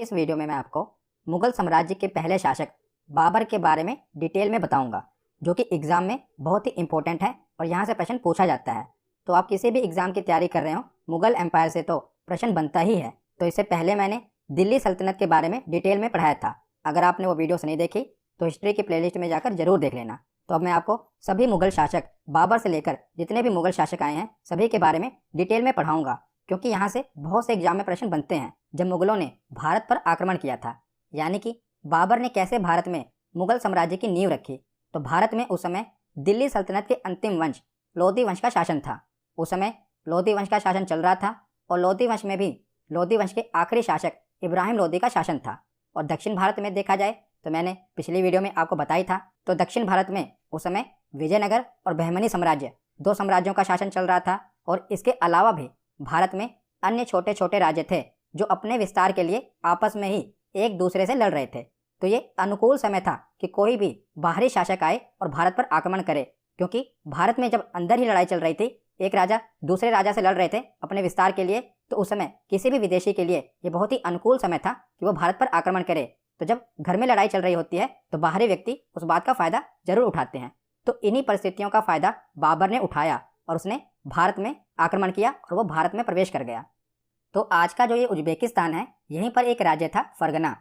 इस वीडियो में मैं आपको मुगल साम्राज्य के पहले शासक बाबर के बारे में डिटेल में बताऊंगा, जो कि एग्ज़ाम में बहुत ही इंपॉर्टेंट है और यहाँ से प्रश्न पूछा जाता है। तो आप किसी भी एग्ज़ाम की तैयारी कर रहे हो, मुगल एम्पायर से तो प्रश्न बनता ही है। तो इससे पहले मैंने दिल्ली सल्तनत के बारे में डिटेल में पढ़ाया था। अगर आपने वो वीडियोस नहीं देखी तो हिस्ट्री की प्लेलिस्ट में जाकर जरूर देख लेना। तो अब मैं आपको सभी मुगल शासक बाबर से लेकर जितने भी मुगल शासक आए हैं सभी के बारे में डिटेल में पढ़ाऊंगा, क्योंकि यहाँ से बहुत से एग्जाम में प्रश्न बनते हैं। जब मुगलों ने भारत पर आक्रमण किया था, यानी कि बाबर ने कैसे भारत में मुगल साम्राज्य की नींव रखी, तो भारत में उस समय दिल्ली सल्तनत के अंतिम वंश लोधी वंश का शासन था। उस समय लोधी वंश का शासन चल रहा था और लोधी वंश में भी लोधी वंश के आखिरी शासक इब्राहिम लोधी का शासन था। और दक्षिण भारत में देखा जाए तो मैंने पिछली वीडियो में आपको बताई था, तो दक्षिण भारत में उस समय विजयनगर और बहमनी साम्राज्य, दो साम्राज्यों का शासन चल रहा था। और इसके अलावा भी भारत में अन्य छोटे छोटे राज्य थे जो अपने विस्तार के लिए आपस में ही एक दूसरे से लड़ रहे थे। तो ये अनुकूल समय था कि कोई भी बाहरी शासक आए और भारत पर आक्रमण करे, क्योंकि भारत में जब अंदर ही लड़ाई चल रही थी, एक राजा दूसरे राजा से लड़ रहे थे अपने विस्तार के लिए, तो उस समय किसी भी विदेशी के लिए ये बहुत ही अनुकूल समय था कि वो भारत पर आक्रमण करे। तो जब घर में लड़ाई चल रही होती है तो बाहरी व्यक्ति उस बात का फायदा जरूर उठाते हैं। तो इन्हीं परिस्थितियों का फायदा बाबर ने उठाया और उसने भारत में आक्रमण किया और वो भारत में प्रवेश कर गया। तो आज का जो ये उज्बेकिस्तान है, यहीं पर एक राज्य था फरगना।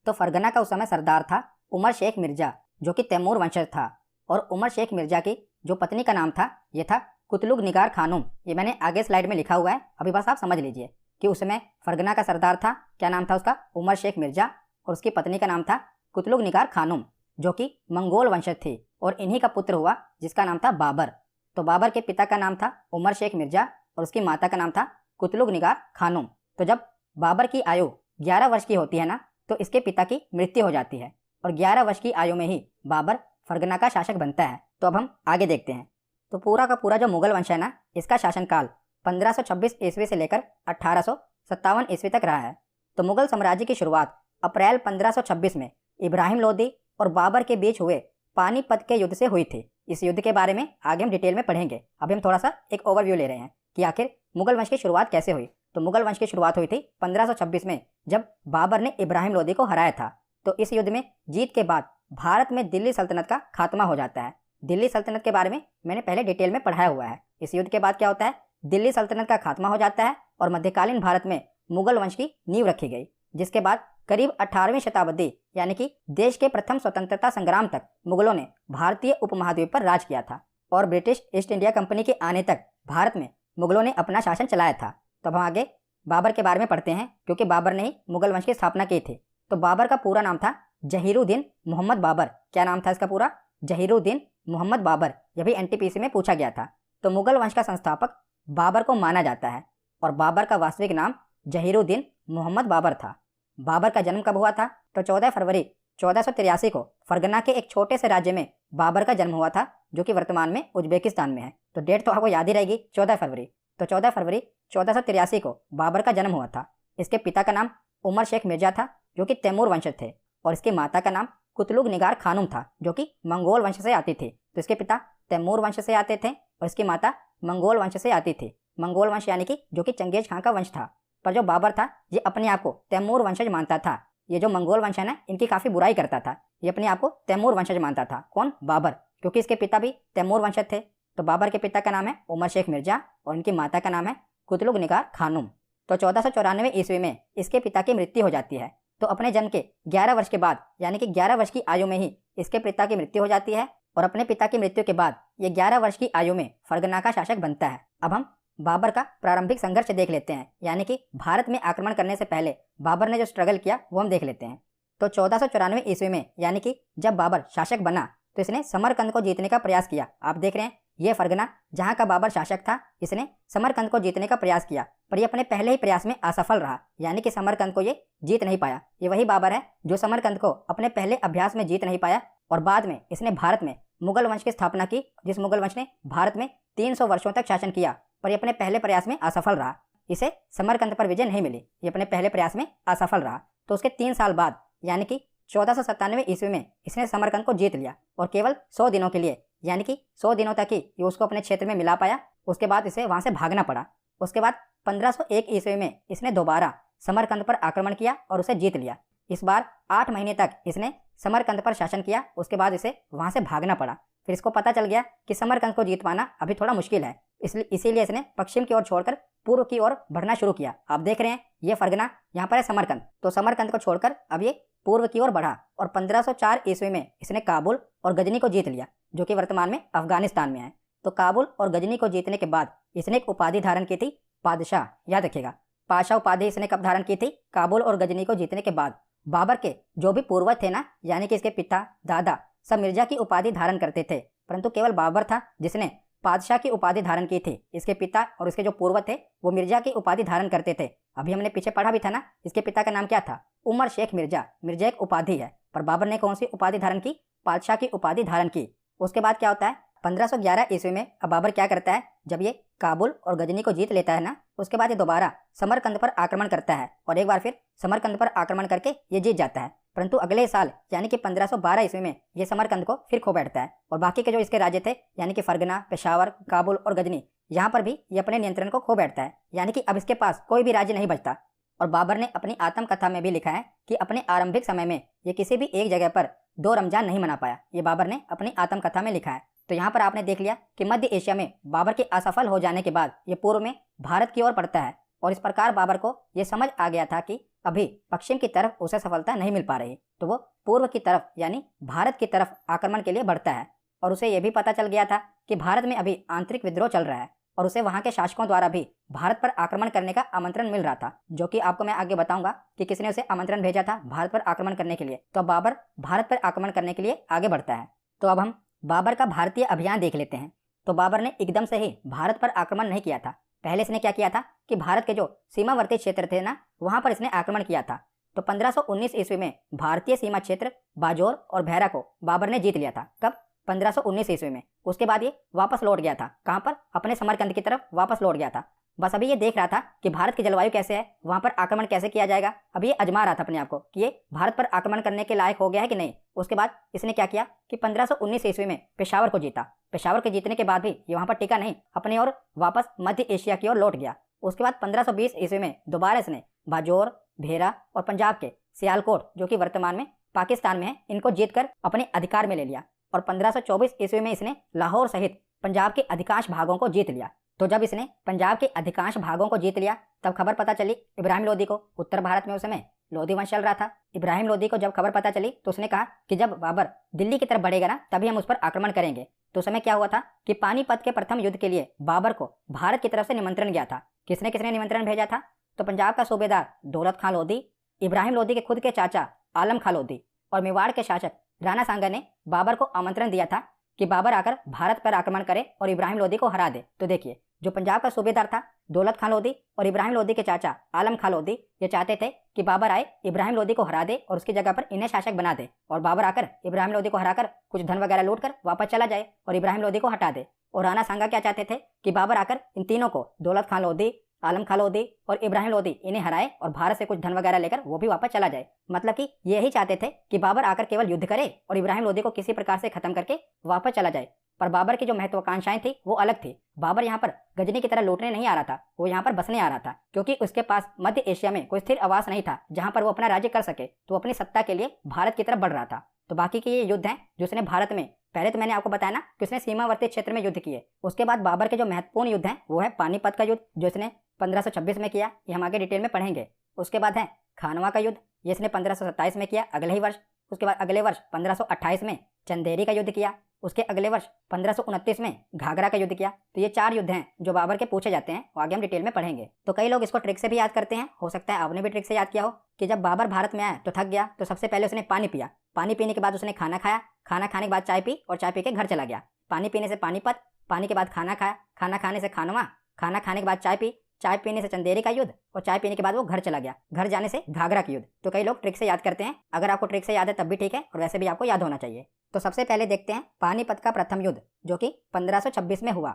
तो फरगना का उस समय सरदार था उमर शेख मिर्जा, जो कि तैमूर वंशज था। और उमर शेख मिर्जा की जो पत्नी का नाम था, ये था कुतलुग निगार खानूम। ये मैंने आगे स्लाइड में लिखा हुआ है, अभी बस आप समझ लीजिए कि उस समय फरगना का सरदार था, क्या नाम था उसका, उमर शेख मिर्जा, और उसकी पत्नी का नाम था कुतलुग निगार खानूम, जो कि मंगोल वंशज थी। और इन्हीं का पुत्र हुआ जिसका नाम था बाबर। तो बाबर के पिता का नाम था उमर शेख मिर्जा और उसकी माता का नाम था कुतलुग निगार खानूम। तो जब बाबर की आयु 11 वर्ष की होती है ना, तो इसके पिता की मृत्यु हो जाती है और 11 वर्ष की आयु में ही बाबर फरगना का शासक बनता है। तो अब हम आगे देखते हैं। तो पूरा का पूरा जो मुगल वंश है ना, इसका शासनकाल 1526 ईस्वी से लेकर 1857 ईस्वी तक रहा है। तो मुगल साम्राज्य की शुरुआत अप्रैल 1526 में इब्राहिम लोदी और बाबर के बीच हुए पानीपत के युद्ध से हुई थी। इस युद्ध के बारे में आगे हम डिटेल में पढ़ेंगे। अभी हम थोड़ा सा एक ओवरव्यू ले रहे हैं कि आखिर मुगल वंश की शुरुआत कैसे हुई। तो मुगल वंश की शुरुआत हुई थी 1526 में, जब बाबर ने इब्राहिम लोदी को हराया था। तो इस युद्ध में जीत के बाद भारत में दिल्ली सल्तनत का खात्मा हो जाता है। दिल्ली सल्तनत के बारे में मैंने पहले डिटेल में पढ़ाया हुआ है। इस युद्ध के बाद क्या होता है, दिल्ली सल्तनत का खात्मा हो जाता है और मध्यकालीन भारत में मुगल वंश की नींव रखी गई, जिसके बाद करीब 18वीं शताब्दी यानी कि देश के प्रथम स्वतंत्रता संग्राम तक मुगलों ने भारतीय उपमहाद्वीप पर राज किया था। और ब्रिटिश ईस्ट इंडिया कंपनी के आने तक भारत में मुगलों ने अपना शासन चलाया था। तो अब हम आगे बाबर के बारे में पढ़ते हैं, क्योंकि बाबर ने ही मुगल वंश की स्थापना की थी। तो बाबर का पूरा नाम था जहीरुद्दीन मोहम्मद बाबर। क्या नाम था इसका पूरा, जहीरुद्दीन मोहम्मद बाबर। यह भी एनटीपीसी में पूछा गया था। तो मुगल वंश का संस्थापक बाबर को माना जाता है और बाबर का वास्तविक नाम जहीरुद्दीन मोहम्मद बाबर था। बाबर का जन्म कब हुआ था, तो 14 फरवरी 1483 को फरगना के एक छोटे से राज्य में बाबर का जन्म हुआ था, जो कि वर्तमान में उज्बेकिस्तान में है। तो डेट तो आपको याद ही रहेगी, 14 फरवरी। तो 14 फरवरी 1483 को बाबर का जन्म हुआ था। इसके पिता का नाम उमर शेख मिर्जा था, जो कि तैमूर वंशज थे, और इसकी माता का नाम कुतलुग निगार खानूम था, जो कि मंगोल वंश से आती थी। तो इसके पिता तैमूर वंश से आते थे और इसकी माता मंगोल वंश से आती थी। मंगोल वंश यानी कि जो कि चंगेज खां का वंश था। पर जो बाबर था, ये अपने आप को तैमूर वंशज मानता था। ये जो मंगोल वंश है ना, इनकी काफ़ी बुराई करता था। ये अपने आप को तैमूर वंशज मानता था। कौन, बाबर, क्योंकि इसके पिता भी तैमूर वंशज थे। तो बाबर के पिता का नाम है उमर शेख मिर्जा और इनकी माता का नाम है कुतलुग निगार खानूम। तो 1494 ईस्वी में इसके पिता की मृत्यु हो जाती है। तो अपने जन्म के 11 वर्ष के बाद, यानी कि 11 वर्ष की आयु में ही इसके पिता की मृत्यु हो जाती है। और अपने पिता की मृत्यु के बाद ये 11 वर्ष की आयु में फरगना का शासक बनता है। अब हम बाबर का प्रारंभिक संघर्ष देख लेते हैं, यानी कि भारत में आक्रमण करने से पहले बाबर ने जो स्ट्रगल किया वो हम देख लेते हैं। तो 1494 ईस्वी में, यानी कि जब बाबर शासक बना, तो इसने समरकंद को जीतने का प्रयास किया। आप देख रहे हैं, ये फरगना जहाँ का बाबर शासक था, इसने समरकंद को जीतने का प्रयास किया, पर ये अपने पहले ही प्रयास में असफल रहा, यानी कि समरकंद को ये जीत नहीं पाया। ये वही बाबर है जो समरकंद को अपने पहले अभ्यास में जीत नहीं पाया और बाद में इसने भारत में मुगल वंश की स्थापना की, जिस मुगल वंश ने भारत में 300 वर्षों तक शासन किया, पर ये अपने पहले प्रयास में असफल रहा। इसे समरकंद पर विजय नहीं मिली, ये अपने पहले प्रयास में असफल रहा। तो उसके 3 साल बाद, यानी कि 1497 ईस्वी में इसने समरकंद को जीत लिया और केवल 100 दिनों के लिए, यानी कि 100 दिनों तक ही ये उसको अपने क्षेत्र में मिला पाया। उसके बाद इसे वहाँ से भागना पड़ा। उसके बाद 1501 ईस्वी में इसने दोबारा समरकंद पर आक्रमण किया और उसे जीत लिया। इस बार 8 महीने तक इसने समरकंद पर शासन किया। उसके बाद इसे वहां से भागना पड़ा। फिर इसको पता चल गया कि समरकंद को जीत पाना अभी थोड़ा मुश्किल है, इसीलिए इसने पश्चिम की ओर छोड़कर पूर्व की ओर बढ़ना शुरू किया। आप देख रहे हैं ये फरगना यहाँ पर है समरकंद। तो समरकंद को छोड़कर अब ये पूर्व की ओर बढ़ा और 1504 ईस्वी में इसने काबुल और गजनी को जीत लिया, जो कि वर्तमान में अफगानिस्तान में है। तो काबुल और गजनी को जीतने के बाद इसने एक उपाधि धारण की थी, पादशाह। याद रखिएगा, पाशा उपाधि इसने कब धारण की थी? काबुल और गजनी को जीतने के बाद। बाबर के जो भी पूर्वज थे ना, यानी कि इसके पिता दादा, सब मिर्जा की उपाधि धारण करते थे, परंतु केवल बाबर था जिसने पादशाह की उपाधि धारण की थी। इसके पिता और इसके जो पूर्वज थे वो मिर्जा की उपाधि धारण करते थे। अभी हमने पीछे पढ़ा भी था ना, इसके पिता का नाम क्या था? उमर शेख मिर्जा। मिर्जा एक उपाधि है, पर बाबर ने कौन सी उपाधि धारण की? पादशाह की उपाधि धारण की। उसके बाद क्या होता है? 1511 ईस्वी में अब बाबर क्या करता है? जब ये काबुल और गजनी को जीत लेता है ना, उसके बाद ये दोबारा समरकंद पर आक्रमण करता है और एक बार फिर समरकंद पर आक्रमण करके ये जीत जाता है। परंतु अगले साल यानी कि 1512 ईस्वी में ये समरकंद को फिर खो बैठता है और बाकी के जो इसके राज्य थे यानी कि फरगना, पेशावर, काबुल और गजनी, यहाँ पर भी ये अपने नियंत्रण को खो बैठता है। यानी कि अब इसके पास कोई भी राज्य नहीं बचता। और बाबर ने अपनी आत्मकथा में भी लिखा है कि अपने आरंभिक समय में ये किसी भी एक जगह पर 2 रमजान नहीं मना पाया। ये बाबर ने अपनी आत्मकथा में लिखा है। तो यहाँ पर आपने देख लिया कि मध्य एशिया में बाबर के असफल हो जाने के बाद ये पूर्व में भारत की ओर बढ़ता है और इस प्रकार बाबर को ये समझ आ गया था कि अभी पश्चिम की तरफ उसे सफलता नहीं मिल पा रही, तो वो पूर्व की तरफ यानी भारत की तरफ आक्रमण के लिए बढ़ता है। और उसे ये भी पता चल गया था कि भारत में अभी आंतरिक विद्रोह चल रहा है और उसे वहां के शासकों द्वारा भी भारत पर आक्रमण करने का आमंत्रण मिल रहा था, जो कि आपको मैं आगे बताऊंगा कि किसने उसे आमंत्रण भेजा था भारत पर आक्रमण करने के लिए। तो अब बाबर भारत पर आक्रमण करने के लिए आगे बढ़ता है। तो अब हम बाबर का भारतीय अभियान देख लेते हैं। तो बाबर ने एकदम से ही भारत पर आक्रमण नहीं किया था। पहले इसने क्या किया था कि भारत के जो सीमावर्ती क्षेत्र थे ना, वहां पर इसने आक्रमण किया था। तो 1519 ईस्वी में भारतीय सीमा क्षेत्र बाजोर और भैरा को बाबर ने जीत लिया था। कब? 1519 ईस्वी में। उसके बाद ये वापस लौट गया था। कहां पर? अपने समरकंद की तरफ वापस लौट गया था। बस अभी ये देख रहा था कि भारत की जलवायु कैसे है, वहां पर आक्रमण कैसे किया जाएगा। अभी ये आजमा रहा था अपने आप को कि ये भारत पर आक्रमण करने के लायक हो गया है कि नहीं। उसके बाद इसने क्या किया कि 1519 ईस्वी में पेशावर को जीता। पेशावर के जीतने के बाद भी ये वहां पर टिका नहीं, अपनी ओर वापस मध्य एशिया की ओर लौट गया। उसके बाद 1520 ईस्वी में दोबारा इसने बाजोर, भेरा और पंजाब के सियालकोट, जो कि वर्तमान में पाकिस्तान में है, इनको जीतकर अपने अधिकार में ले लिया। और 1524 ईस्वी में इसने लाहौर सहित पंजाब के अधिकांश भागों को जीत लिया। तो जब इसने पंजाब के अधिकांश भागों को जीत लिया तब खबर पता चली इब्राहिम लोदी को। उत्तर भारत में उस समय लोदी वंश चल रहा था। इब्राहिम लोदी को जब खबर पता चली तो उसने कहा कि जब बाबर दिल्ली की तरफ बढ़ेगा ना, तभी हम उस पर आक्रमण करेंगे। तो उस समय क्या हुआ था कि पानीपत के प्रथम युद्ध के लिए बाबर को भारत की तरफ से निमंत्रण गया था। किसने किसने निमंत्रण भेजा था? तो पंजाब का सूबेदार दौलत खां लोदी, इब्राहिम लोदी के खुद के चाचा आलम खां लोदी और मेवाड़ के शासक राणा सांगा ने बाबर को आमंत्रण दिया था कि बाबर आकर भारत पर आक्रमण करे और इब्राहिम लोदी को हरा दे। तो देखिए, जो पंजाब का सूबेदार था दौलत खां लोदी और इब्राहिम लोदी के चाचा आलम खां लोदी, ये चाहते थे कि बाबर आए, इब्राहिम लोदी को हरा दे और उसकी जगह पर इन्हें शासक बना दे और बाबर आकर इब्राहिम लोदी को हराकर कुछ धन वगैरह लूट कर वापस चला जाए और इब्राहिम लोदी को हटा दे। और राणा सांगा क्या चाहते थे कि बाबर आकर इन तीनों को, दौलत खां लोदी, आलम खां लोदी और इब्राहिम लोदी, इन्हें हराए और भारत से कुछ धन वगैरह लेकर वो भी वापस चला जाए। मतलब कि यही चाहते थे कि बाबर आकर केवल युद्ध करे और इब्राहिम लोदी को किसी प्रकार से खत्म करके वापस चला जाए। पर बाबर की जो महत्वाकांक्षाएं थी वो अलग थी। बाबर यहाँ पर गजनी की तरह लूटने नहीं आ रहा था, वो यहाँ पर बसने आ रहा था, क्योंकि उसके पास मध्य एशिया में कोई स्थिर आवास नहीं था जहाँ पर वो अपना राज्य कर सके। तो अपनी सत्ता के लिए भारत की तरफ बढ़ रहा था। तो बाकी के ये युद्ध हैं जो उसने भारत में, पहले तो मैंने आपको बताया ना कि उसने सीमावर्ती क्षेत्र में युद्ध किए। उसके बाद बाबर के जो महत्वपूर्ण युद्ध हैं वो है पानीपत का युद्ध जो इसने 1526 में किया, ये हम आगे डिटेल में पढ़ेंगे। उसके बाद है खानवा का युद्ध, ये इसने 1527 में किया, अगले ही वर्ष। उसके बाद अगले वर्ष 1528 में चंदेरी का युद्ध किया। उसके अगले वर्ष 1529 में घाघरा का युद्ध किया। तो ये 4 युद्ध हैं जो बाबर के पूछे जाते हैं, वो आगे हम डिटेल में पढ़ेंगे। तो कई लोग इसको ट्रिक से भी याद करते हैं, हो सकता है आपने भी ट्रिक से याद किया हो कि जब बाबर भारत में आया तो थक गया, तो सबसे पहले उसने पानी पिया। पानी पीने के बाद उसने खाना खाया, खाना खाने के बाद चाय पी और चाय पी के घर चला गया। पानी पीने से पानीपत, पानी के बाद खाना खाया, खाना खाने से खानवा, खाना खाने के बाद चाय पी, चाय पीने से चंदेरी का युद्ध और चाय पीने के बाद वो घर चला गया, घर जाने से घाघरा का युद्ध। तो कई लोग ट्रिक से याद करते हैं, अगर आपको ट्रिक से याद है तब भी ठीक है, और वैसे भी आपको याद होना चाहिए। तो सबसे पहले देखते हैं पानीपत का प्रथम युद्ध जो कि 1526 में हुआ।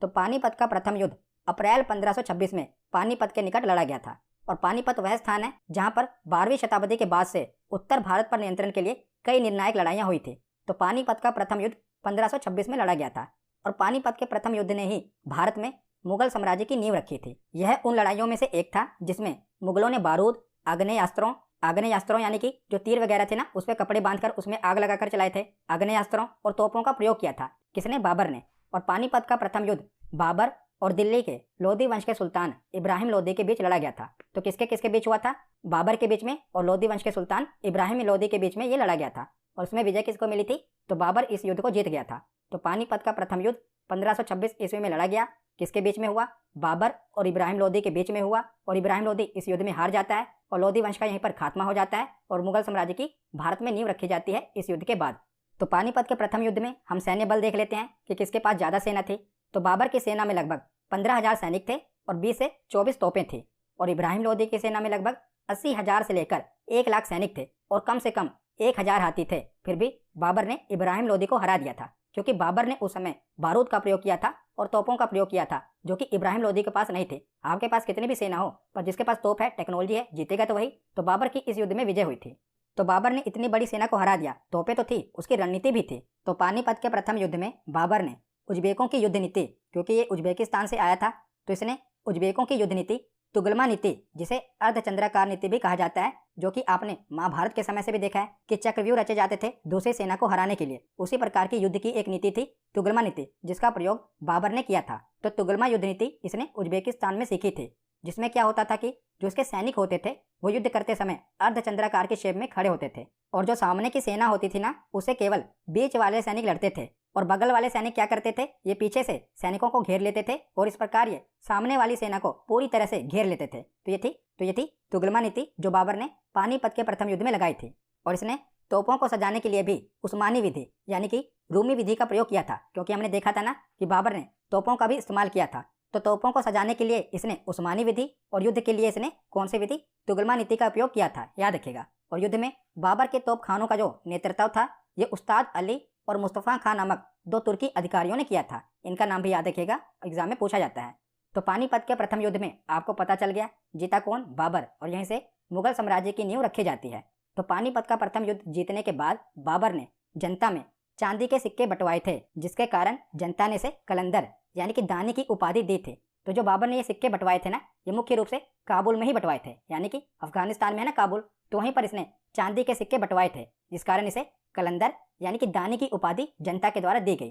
तो पानीपत का प्रथम युद्ध अप्रैल 1526 में पानीपत के निकट लड़ा गया था। और पानीपत वह स्थान है जहां पर 12वीं शताब्दी के बाद से उत्तर भारत पर नियंत्रण के लिए कई निर्णायक लड़ाइयां हुई थी। तो पानीपत का प्रथम युद्ध 1526 में लड़ा गया था और पानीपत के प्रथम युद्ध ने ही भारत में मुगल साम्राज्य की नींव रखी थी। यह उन लड़ाइयों में से एक था जिसमें मुगलों ने बारूद, आग्नेयास्त्रों यानी कि जो तीर वगैरह थे ना, उस पर कपड़े बांधकर उसमें आग लगाकर चलाए थे, आग्नेयास्त्रों और तोपों का प्रयोग किया था। किसने? बाबर ने। और पानीपत का प्रथम युद्ध बाबर और दिल्ली के लोधी वंश के सुल्तान इब्राहिम लोधी के बीच लड़ा गया था। तो किसके किसके बीच हुआ था? बाबर के बीच में और लोधी वंश के सुल्तान इब्राहिम लोधी के बीच में ये लड़ा गया था। और उसमें विजय किसको मिली थी? तो बाबर इस युद्ध को जीत गया था। तो पानीपत का प्रथम युद्ध 1526 ईस्वी में लड़ा गया। किसके बीच में हुआ? बाबर और इब्राहिम लोधी के बीच में हुआ। और इब्राहिम लोधी इस युद्ध में हार जाता है और लोधी वंश का यहीं पर खात्मा हो जाता है और मुगल साम्राज्य की भारत में नींव रखी जाती है इस युद्ध के बाद। तो पानीपत के प्रथम युद्ध में हम सैन्य बल देख लेते हैं कि किसके पास ज़्यादा सेना थी। तो बाबर की सेना में लगभग 15,000 सैनिक थे और 20 से 24 तोपें थी। और इब्राहिम लोधी की सेना में लगभग 80,000 से लेकर 1 लाख सैनिक थे और कम से कम 1,000 हाथी थे। फिर भी बाबर ने इब्राहिम लोधी को हरा दिया था, क्योंकि बाबर ने उस समय बारूद का प्रयोग किया था और तोपों का प्रयोग किया था, जो कि इब्राहिम लोधी के पास नहीं थे। आपके पास कितनी भी सेना हो, पर जिसके पास तोप है, टेक्नोलॉजी है, जीतेगा तो वही। तो बाबर की इस युद्ध में विजय हुई थी। तो बाबर ने इतनी बड़ी सेना को हरा दिया, तोपें तो थी, उसकी रणनीति भी थी। तो पानीपत के प्रथम युद्ध में बाबर ने उज्बेकों की युद्ध नीति, क्योंकि ये उज्बेकिस्तान से आया था, तो इसने उज्बेकों की युद्ध नीति, तुगलमा नीति, जिसे अर्धचंद्राकार नीति भी कहा जाता है, जो कि आपने महाभारत के समय से भी देखा है कि चक्रव्यूह रचे जाते थे दूसरी सेना को हराने के लिए। उसी प्रकार की युद्ध की एक नीति थी तुगलमा नीति, जिसका प्रयोग बाबर ने किया था। तो तुगलमा युद्ध नीति इसने उज्बेकिस्तान में सीखी थी, जिसमें क्या होता था कि जो उसके सैनिक होते थे वो युद्ध करते समय अर्धचंद्राकार के शेप में खड़े होते थे और जो सामने की सेना होती थी ना, उसे केवल बीच वाले सैनिक लड़ते थे और बगल वाले सैनिक क्या करते थे, ये पीछे से सैनिकों को घेर लेते थे और इस प्रकार ये सामने वाली सेना को पूरी तरह से घेर लेते थे। तो ये थी तुगलमा नीति, जो बाबर ने पानीपत के प्रथम युद्ध में लगाई थी। और इसने तोपों को सजाने के लिए भी उस्मानी विधि यानी कि रूमी विधि का प्रयोग किया था, क्योंकि हमने देखा था ना कि बाबर ने तोपों का भी इस्तेमाल किया था। तो तोपों को सजाने के लिए इसने उस्मानी विधि और युद्ध के लिए इसने कौन सी विधि? तुगलमा नीति का उपयोग किया था, याद रखिएगा। और युद्ध में बाबर के तोप खानों का जो नेतृत्व था, ये उस्ताद अली और मुस्तफ़ा खान नामक 2 तुर्की अधिकारियों ने किया था। इनका नाम भी याद रखिएगा, एग्जाम में पूछा जाता है। तो पानीपत के प्रथम युद्ध में आपको पता चल गया जीता कौन? बाबर। और यहीं से मुगल साम्राज्य की नींव रखी जाती है। तो पानीपत का प्रथम युद्ध जीतने के बाद बाबर ने जनता में चांदी के सिक्के बंटवाए थे, जिसके कारण जनता ने इसे कलंदर यानी कि दानी की उपाधि दी थी। तो जो बाबर ने ये सिक्के बंटवाए थे ना, ये मुख्य रूप से काबुल में ही बंटवाए थे, यानी कि अफगानिस्तान में है ना काबुल, तो वहीं पर इसने चांदी के सिक्के बंटवाए थे, जिस कारण इसे कलंदर यानी कि दानी की उपाधि जनता के द्वारा दी गई।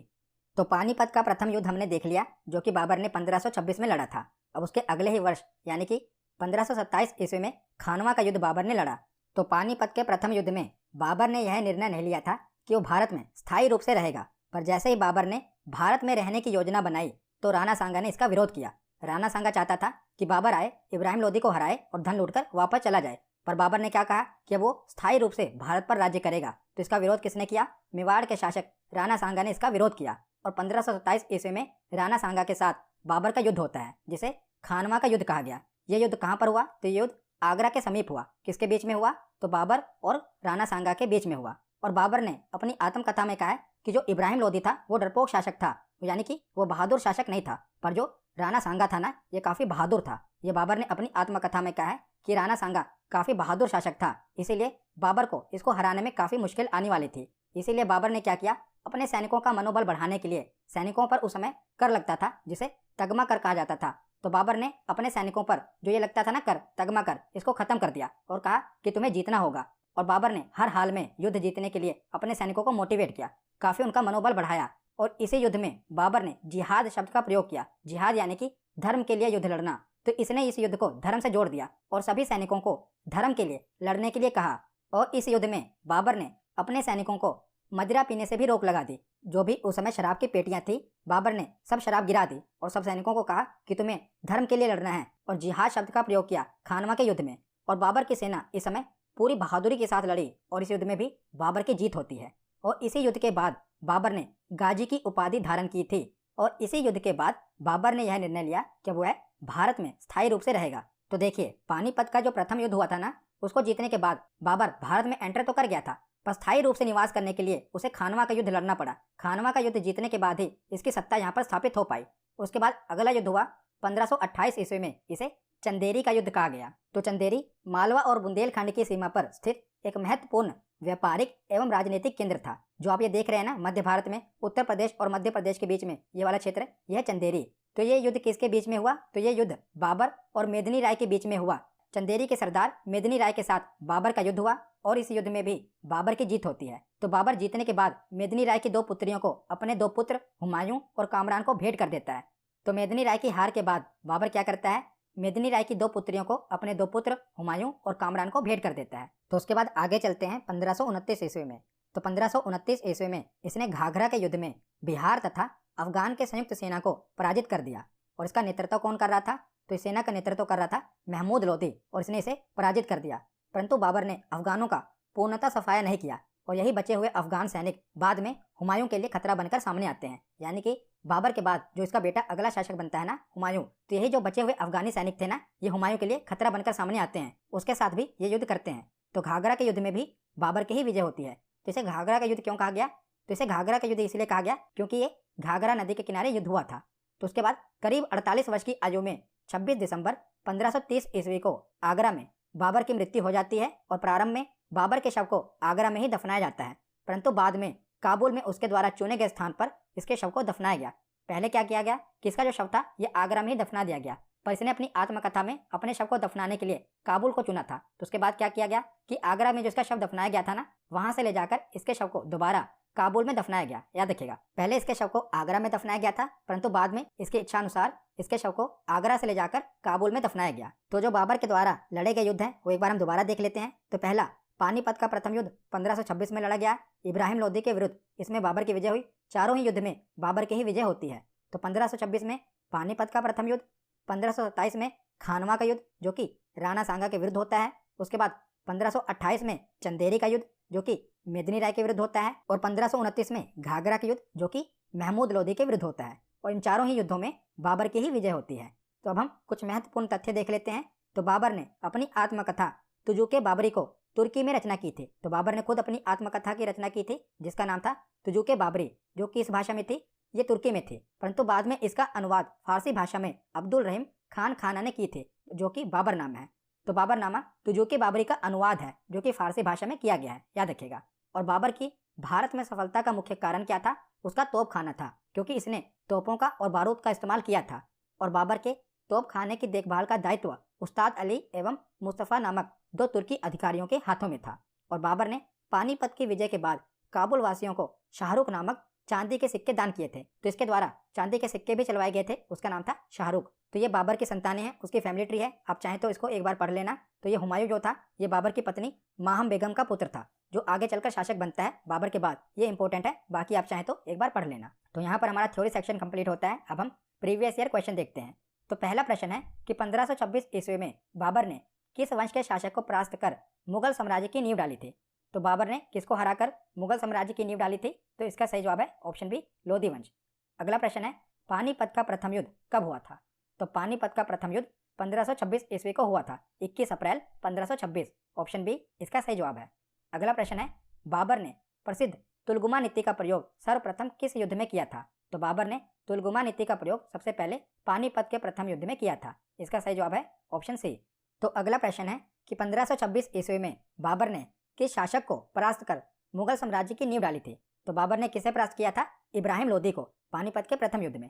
तो पानीपत का प्रथम युद्ध हमने देख लिया, जो कि बाबर ने 1526 में लड़ा था। अब उसके अगले ही वर्ष यानी कि 1527 ईस्वी में खानवा का युद्ध बाबर ने लड़ा। तो पानीपत के प्रथम युद्ध में बाबर ने यह निर्णय नहीं लिया था कि वो भारत में स्थायी रूप से रहेगा, पर जैसे ही बाबर ने भारत में रहने की योजना बनाई तो राणा सांगा ने इसका विरोध किया। राणा सांगा चाहता था कि बाबर आए, इब्राहिम लोधी को हराए और धन लूटकर वापस चला जाए, पर बाबर ने क्या कहा कि वो स्थायी रूप से भारत पर राज्य करेगा। तो इसका विरोध किसने किया? मेवाड़ के शासक राणा सांगा ने इसका विरोध किया और 1527 ईस्वी में राणा सांगा के साथ बाबर का युद्ध होता है, जिसे खानवा का युद्ध कहा गया। यह युद्ध कहाँ पर हुआ? तो ये युद्ध आगरा के समीप हुआ। किसके बीच में हुआ? तो बाबर और राणा सांगा के बीच में हुआ। और बाबर ने अपनी आत्मकथा में कहा है कि जो इब्राहिम लोधी था वो डरपोक शासक था, यानी कि वो बहादुर शासक नहीं था, पर जो राणा सांगा था ना, ये काफ़ी बहादुर था। ये बाबर ने अपनी आत्मकथा में कहा है कि राणा सांगा काफ़ी बहादुर शासक था, इसीलिए बाबर को इसको हराने में काफ़ी मुश्किल आने वाली थी। इसीलिए बाबर ने क्या किया, अपने सैनिकों का मनोबल बढ़ाने के लिए सैनिकों पर उस समय कर लगता था, जिसे तगमा कर कहा जाता था। तो बाबर ने अपने सैनिकों पर जो ये लगता था ना कर, तगमा कर, इसको खत्म कर दिया और कहा कि तुम्हें जीतना होगा। और बाबर ने हर हाल में युद्ध जीतने के लिए अपने सैनिकों को मोटिवेट किया, काफ़ी उनका मनोबल बढ़ाया। और इसी युद्ध में बाबर ने जिहाद शब्द का प्रयोग किया। जिहाद यानी कि धर्म के लिए युद्ध लड़ना। तो इसने इस युद्ध को धर्म से जोड़ दिया और सभी सैनिकों को धर्म के लिए लड़ने के लिए कहा। और इस युद्ध में बाबर ने अपने सैनिकों को मदिरा पीने से भी रोक लगा दी। जो भी उस समय शराब की पेटियां थी, बाबर ने सब शराब गिरा दी और सब सैनिकों को कहा कि तुम्हें धर्म के लिए लड़ना है, और जिहाद शब्द का प्रयोग किया खानवा के युद्ध में। और बाबर की सेना इस समय पूरी बहादुरी के साथ लड़ी और इस युद्ध में भी बाबर की जीत होती है। और इसी युद्ध के बाद बाबर ने गाजी की उपाधि धारण की थी। और इसी युद्ध के बाद बाबर ने यह निर्णय लिया कि वह भारत में स्थायी रूप से रहेगा। तो देखिए, पानीपत का जो प्रथम युद्ध हुआ था ना, उसको जीतने के बाद बाबर भारत में एंटर तो कर गया था, पर स्थायी रूप से निवास करने के लिए उसे खानवा का युद्ध लड़ना पड़ा। खानवा का युद्ध जीतने के बाद ही इसकी सत्ता यहाँ पर स्थापित हो पाई। उसके बाद अगला युद्ध हुआ 1528 ईस्वी में, इसे चंदेरी का युद्ध कहा गया। तो चंदेरी मालवा और बुंदेलखंड की सीमा पर स्थित एक महत्वपूर्ण व्यापारिक एवं राजनीतिक केंद्र था। जो आप ये देख रहे हैं ना, मध्य भारत में उत्तर प्रदेश और मध्य प्रदेश के बीच में ये वाला क्षेत्र, यह चंदेरी। तो ये युद्ध किसके बीच में हुआ? तो ये युद्ध बाबर और मेदिनी राय के बीच में हुआ। चंदेरी के सरदार मेदिनी राय के साथ बाबर का युद्ध हुआ और इस युद्ध में भी बाबर की जीत होती है। तो बाबर जीतने के बाद मेदिनी राय की दो पुत्रियों को अपने दो पुत्र हुमायूं और कामरान को भेंट कर देता है। तो मेदिनी राय की हार के बाद बाबर क्या करता है? मेदिनी राय की दो पुत्रियों को अपने दो पुत्र हुमायूं और कामरान को भेंट कर देता है। तो उसके बाद आगे चलते हैं 1529 ईस्वी में। तो 1529 ईस्वी में इसने घाघरा के युद्ध में बिहार तथा अफगान के संयुक्त सेना को पराजित कर दिया। और इसका नेतृत्व कौन कर रहा था? तो इस सेना का नेतृत्व कर रहा था महमूद लोदी, और इसने इसे पराजित कर दिया। परंतु बाबर ने अफगानों का पूर्णतः सफाया नहीं किया और यही बचे हुए अफगान सैनिक बाद में हुमायूं के लिए खतरा बनकर सामने आते हैं। यानी कि बाबर के बाद जो इसका बेटा अगला शासक बनता है ना, हुमायूं, तो यही जो बचे हुए अफगानी सैनिक थे ना, ये हुमायूं के लिए खतरा बनकर सामने आते हैं, उसके साथ भी ये युद्ध करते हैं। तो घाघरा के युद्ध में भी बाबर की ही विजय होती है। तो इसे घाघरा का युद्ध क्यों कहा गया? तो इसे घाघरा का युद्ध इसलिए कहा गया क्योंकि ये घाघरा नदी के किनारे युद्ध हुआ था। तो उसके बाद करीब 48 वर्ष की आयु में 26 दिसंबर 1530 ईस्वी को आगरा में बाबर की मृत्यु हो जाती है और प्रारंभ में बाबर के शव को आगरा में ही दफनाया जाता है, परंतु बाद में काबुल में उसके द्वारा चुने गए स्थान पर इसके शव को दफनाया गया। पहले क्या किया गया कि इसका जो शव था ये आगरा में ही दफना दिया गया, पर इसने अपनी आत्मकथा में अपने शव को दफनाने के लिए काबुल को चुना था। तो उसके बाद क्या किया गया कि आगरा में जो इसका शव दफनाया गया था ना, वहां से ले जाकर इसके शव को दोबारा काबुल में दफनाया गया। याद रखिएगा, पहले इसके शव को आगरा में दफनाया गया था, परंतु बाद में इसकी इच्छा अनुसार इसके शव को आगरा से ले जाकर काबुल में दफनाया गया। तो जो बाबर के द्वारा लड़े गए युद्ध हैं वो एक बार हम दोबारा देख लेते हैं। तो पहला पानीपत का प्रथम युद्ध 1526 में लड़ा गया इब्राहिम लोदी के विरुद्ध। इसमें बाबर की विजय हुई। चारों ही युद्ध में बाबर की ही विजय होती है। तो 1526 में पानीपत का प्रथम युद्ध, 1527 में खानवा का युद्ध जो कि राणा सांगा के विरुद्ध होता है। उसके बाद 1528 में चंदेरी का युद्ध जो कि मेदिनी राय के विरुद्ध होता है, और 1529 में घाघरा का युद्ध जो कि महमूद लोदी के विरुद्ध होता है। और इन चारों ही युद्धों में बाबर की ही विजय होती है। तो अब हम कुछ महत्वपूर्ण तथ्य देख लेते हैं। तो बाबर ने अपनी आत्मकथा तुजुके बाबरी को तुर्की में रचना की थी। तो बाबर ने खुद अपनी आत्मकथा की रचना की थी जिसका नाम था तुजुके बाबरी, जो कि इस भाषा में थी, ये तुर्की में थी, परंतु बाद में इसका अनुवाद फारसी भाषा में अब्दुल रहीम खान खाना ने की थी, जो कि बाबर नाम है। तो बाबरनामा तुजुके बाबरी का अनुवाद है जो कि फारसी भाषा में किया गया है, याद रखिएगा। और बाबर की भारत में सफलता का मुख्य कारण क्या था? उसका तोप खाना था, क्योंकि इसने तोपों का और बारूद का इस्तेमाल किया था। और बाबर के तोप खाने की देखभाल का दायित्व उस्ताद अली एवं मुस्तफ़ा नामक दो तुर्की अधिकारियों के हाथों में था। और बाबर ने पानीपत की विजय के बाद काबुल वासियों को शाहरुख नामक चांदी के सिक्के दान किए थे। तो इसके द्वारा चांदी के सिक्के भी चलवाए गए थे, उसका नाम था शाहरुख। तो ये बाबर की संतानें हैं, उसकी फैमिली ट्री है, आप चाहें तो इसको एक बार पढ़ लेना। तो ये हुमायूं जो था ये बाबर की पत्नी माहम बेगम का पुत्र था, जो आगे चलकर शासक बनता है बाबर के बाद। ये इंपॉर्टेंट है, बाकी आप चाहें तो एक बार पढ़ लेना। तो यहाँ पर हमारा थ्योरी सेक्शन कंप्लीट होता है। अब हम प्रीवियस ईयर क्वेश्चन देखते हैं। तो पहला प्रश्न है कि 1526 ईस्वी में बाबर ने किस वंश के शासक को परास्त कर मुगल साम्राज्य की नींव डाली थी? तो बाबर ने किसको हराकर मुगल साम्राज्य की नींव डाली थी? तो इसका सही जवाब है ऑप्शन बी, लोधी वंश। अगला प्रश्न है पानीपत का प्रथम युद्ध कब हुआ था? तो पानीपत का प्रथम युद्ध 1526 ईस्वी को हुआ था, 21 अप्रैल 1526। ऑप्शन बी इसका सही जवाब है। अगला प्रश्न है बाबर ने प्रसिद्ध तुलगुमा नीति का प्रयोग सर्वप्रथम किस युद्ध में किया था? तो बाबर ने तुलगुमा नीति का प्रयोग सबसे पहले पानीपत के प्रथम युद्ध में किया था। इसका सही जवाब है ऑप्शन सी। तो अगला प्रश्न है कि 1526 ईस्वी में बाबर ने किस शासक को परास्त कर मुगल साम्राज्य की नींव डाली थी? तो बाबर ने किसे परास्त किया था? इब्राहिम लोदी को, पानीपत के प्रथम युद्ध में।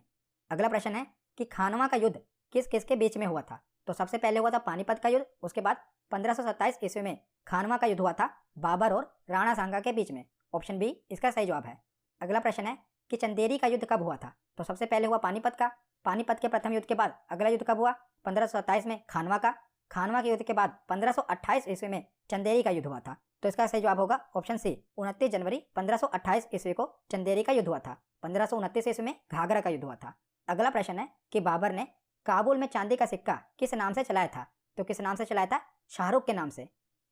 अगला प्रश्न है कि खानवा का युद्ध किस किस के बीच में हुआ था? तो सबसे पहले हुआ था पानीपत का युद्ध, उसके बाद 1527 ईस्वी में खानवा का युद्ध हुआ था बाबर और राणा सांगा के बीच में। ऑप्शन बी इसका सही जवाब है। अगला प्रश्न है कि चंदेरी का युद्ध कब हुआ था? तो सबसे पहले हुआ पानीपत का, पानीपत के प्रथम युद्ध के बाद अगला युद्ध कब हुआ? 1527 में खानवा का, खानवा के युद्ध के बाद 1528 ईस्वी में चंदेरी का युद्ध हुआ था। तो इसका सही जवाब होगा ऑप्शन सी, 29 जनवरी 1528 ईस्वी को चंदेरी का युद्ध हुआ था। 1529 ईस्वी में घाघरा का युद्ध हुआ था। अगला प्रश्न है कि बाबर ने काबुल में चांदी का सिक्का किस नाम से चलाया था? तो किस नाम से चलाया था? शाहरुख के नाम से।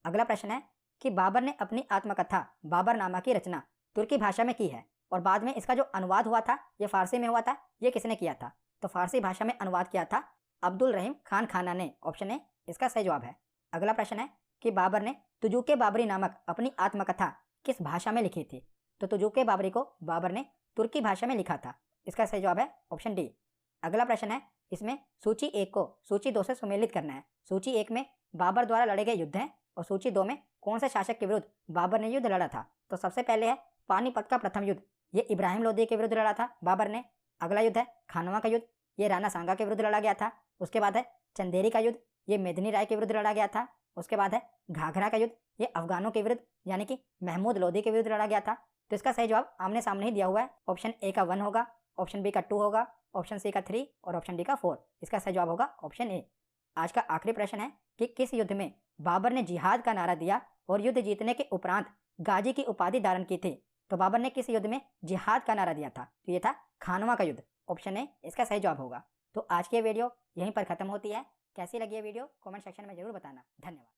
अगला प्रश्न है कि बाबर ने अपनी आत्मकथा बाबरनामा की रचना तुर्की भाषा में की है और बाद में इसका जो अनुवाद हुआ था ये फारसी में हुआ था, ये किसने किया था? तो फारसी भाषा में अनुवाद किया था अब्दुल रहीम खान खाना ने। ऑप्शन ए इसका सही जवाब है। अगला प्रश्न है कि बाबर ने तुजुके बाबरी नामक अपनी आत्मकथा किस भाषा में लिखी थी? तो तुजुके बाबरी को बाबर ने तुर्की भाषा में लिखा था। इसका सही जवाब है ऑप्शन डी। अगला प्रश्न है इसमें सूची 1 को सूची 2 से सुमेलित करना है। सूची 1 में बाबर द्वारा लड़े गए युद्ध हैं और सूची 2 में कौन से शासक के विरुद्ध बाबर ने युद्ध लड़ा था। तो सबसे पहले है पानीपत का प्रथम युद्ध, ये इब्राहिम लोदी के विरुद्ध लड़ा था बाबर ने। अगला युद्ध है खानवा का युद्ध, ये राणा सांगा के विरुद्ध लड़ा गया था। उसके बाद है चंदेरी का युद्ध, ये मेदिनी राय के विरुद्ध लड़ा गया था। उसके बाद है घाघरा का युद्ध, ये अफगानों के विरुद्ध यानी कि महमूद लोदी के विरुद्ध लड़ा गया था। तो इसका सही जवाब आमने सामने ही दिया हुआ है। ऑप्शन ए का 1 होगा, ऑप्शन बी का 2 होगा, ऑप्शन सी का 3 और ऑप्शन डी का 4। इसका सही जवाब होगा ऑप्शन ए। आज का आखिरी प्रश्न है कि किस युद्ध में बाबर ने जिहाद का नारा दिया और युद्ध जीतने के उपरांत गाजी की उपाधि धारण की थी। तो बाबर ने किस युद्ध में जिहाद का नारा दिया था? तो ये था खानवा का युद्ध। ऑप्शन ए इसका सही जवाब होगा। तो आज की वीडियो यहीं पर खत्म होती है। कैसी लगी ये वीडियो कमेंट सेक्शन में जरूर बताना। धन्यवाद।